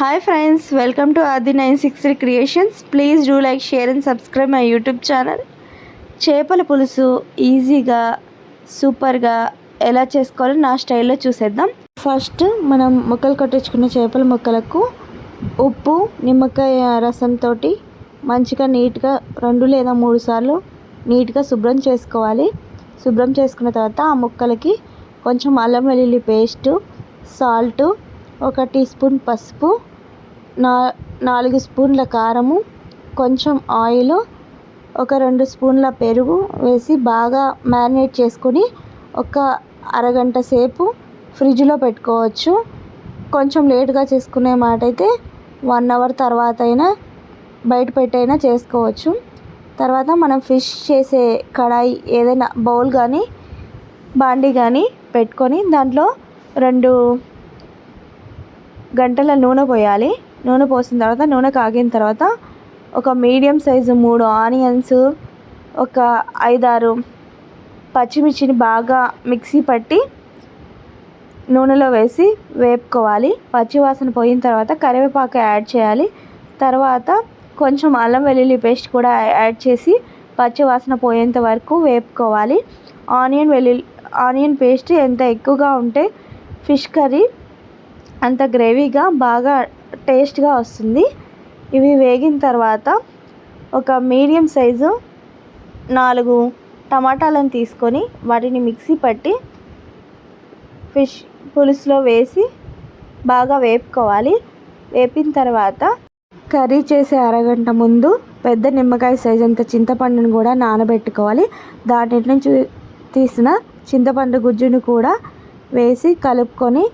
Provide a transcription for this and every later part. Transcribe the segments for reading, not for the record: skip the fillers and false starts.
Hi friends, welcome to Adi 963 Creations. Please do like, share and subscribe my YouTube channel. చేపల పులుసు ఈజీగా సూపర్గా ఎలా చేసుకోవాలో నా స్టైల్లో చూసేద్దాం. ఫస్ట్ మనం ముక్కలు కొట్టించుకున్న చేపల ముక్కలకు ఉప్పు నిమ్మకాయ రసంతో మంచిగా నీట్గా 2 లేదా 3 సార్లు నీట్గా శుభ్రం చేసుకోవాలి. శుభ్రం చేసుకున్న తర్వాత ఆ ముక్కలకి కొంచెం అల్లం వెల్లుల్లి పేస్టు, సాల్టు, 1 టీ స్పూన్ పసుపు, 4 స్పూన్ల కారము, కొంచెం ఆయిల్, 2 స్పూన్ల పెరుగు వేసి బాగా మ్యారినేట్ చేసుకొని ఒక అరగంట సేపు ఫ్రిడ్జ్లో పెట్టుకోవచ్చు. కొంచెం లేట్గా చేసుకునే మాట అయితే 1 అవర్ తర్వాత అయినా బయట పెట్టైనా చేసుకోవచ్చు. తర్వాత మనం ఫిష్ చేసే కడాయి ఏదైనా బౌల్ కానీ బాండీ కానీ పెట్టుకొని దాంట్లో 2 గంటల నూనె పోయాలి. నూనె పోసిన తర్వాత నూనె కాగిన తర్వాత ఒక మీడియం సైజు 3 ఆనియన్స్, ఒక 5-6 పచ్చిమిర్చిని బాగా మిక్సీ పట్టి నూనెలో వేసి వేపుకోవాలి. పచ్చివాసన పోయిన తర్వాత కరివేపాకు యాడ్ చేయాలి. తర్వాత కొంచెం అల్లం వెల్లుల్లి పేస్ట్ కూడా యాడ్ చేసి పచ్చివాసన పోయేంత వరకు వేపుకోవాలి. ఆనియన్ పేస్ట్ ఎంత ఎక్కువగా ఉంటే ఫిష్ కర్రీ అంత గ్రేవీగా బాగా టేస్ట్గా వస్తుంది. ఇవి వేగిన తర్వాత ఒక మీడియం సైజు 4 టమాటాలను తీసుకొని వాటిని మిక్సీ పట్టి ఫిష్ పులుసులో వేసి బాగా వేపుకోవాలి. వేపిన తర్వాత కర్రీ చేసే అరగంట ముందు పెద్ద నిమ్మకాయ సైజు అంత చింతపండును కూడా నానబెట్టుకోవాలి. దాంట్లో నుంచి తీసిన చింతపండు గుజ్జును కూడా వేసి కలుపుకొని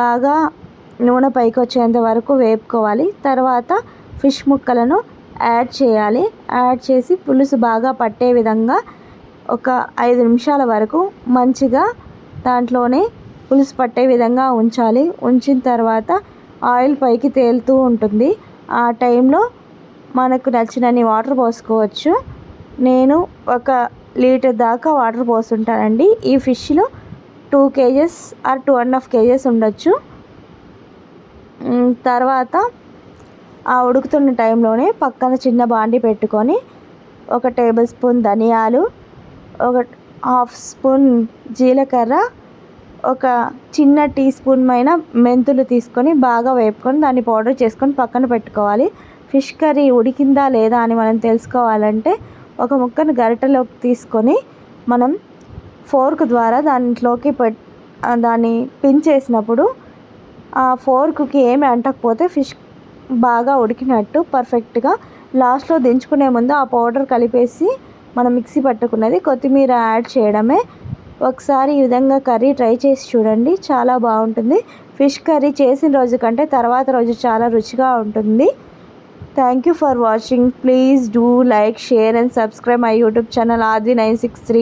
బాగా నూనె పైకి వచ్చేంత వరకు వేపుకోవాలి. తర్వాత ఫిష్ ముక్కలను యాడ్ చేయాలి. యాడ్ చేసి పులుసు బాగా పట్టే విధంగా ఒక 5 నిమిషాల వరకు మంచిగా దాంట్లోనే పులుసు పట్టే విధంగా ఉంచాలి. ఉంచిన తర్వాత ఆయిల్ పైకి తేలుతూ ఉంటుంది. ఆ టైంలో మనకు నచ్చినన్ని వాటర్ పోసుకోవచ్చు. నేను 1 లీటర్ దాకా వాటర్ పోస్తుంటానండి. ఈ ఫిష్లో 2 kgs ఆర్ 2.5 kgs ఉండొచ్చు. తర్వాత ఆ ఉడుకుతున్న టైంలోనే పక్కన చిన్న బాండి పెట్టుకొని 1 టేబుల్ స్పూన్ ధనియాలు, 1/2 స్పూన్ జీలకర్ర, 1 చిన్న టీ స్పూన్ మైన మెంతులు తీసుకొని బాగా వేపుకొని దాన్ని పౌడర్ చేసుకొని పక్కన పెట్టుకోవాలి. ఫిష్ కర్రీ ఉడికిందా లేదా అని మనం తెలుసుకోవాలంటే ఒక ముక్కను గరిటెలోకి తీసుకొని మనం ఫోర్క్ ద్వారా దాంట్లోకి దాన్ని పిన్ చేసినప్పుడు ఆ ఫోర్క్కి ఏమి అంటకపోతే ఫిష్ బాగా ఉడికినట్టు పర్ఫెక్ట్గా. లాస్ట్లో దించుకునే ముందు ఆ పౌడర్ కలిపేసి మనం మిక్సీ పట్టుకున్నది కొత్తిమీర యాడ్ చేయడమే. ఒకసారి ఈ విధంగా కర్రీ ట్రై చేసి చూడండి, చాలా బాగుంటుంది. ఫిష్ కర్రీ చేసిన రోజు కంటే తర్వాత రోజు చాలా రుచిగా ఉంటుంది. Thank you for watching. Please do like, share and subscribe my YouTube channel Adi 963.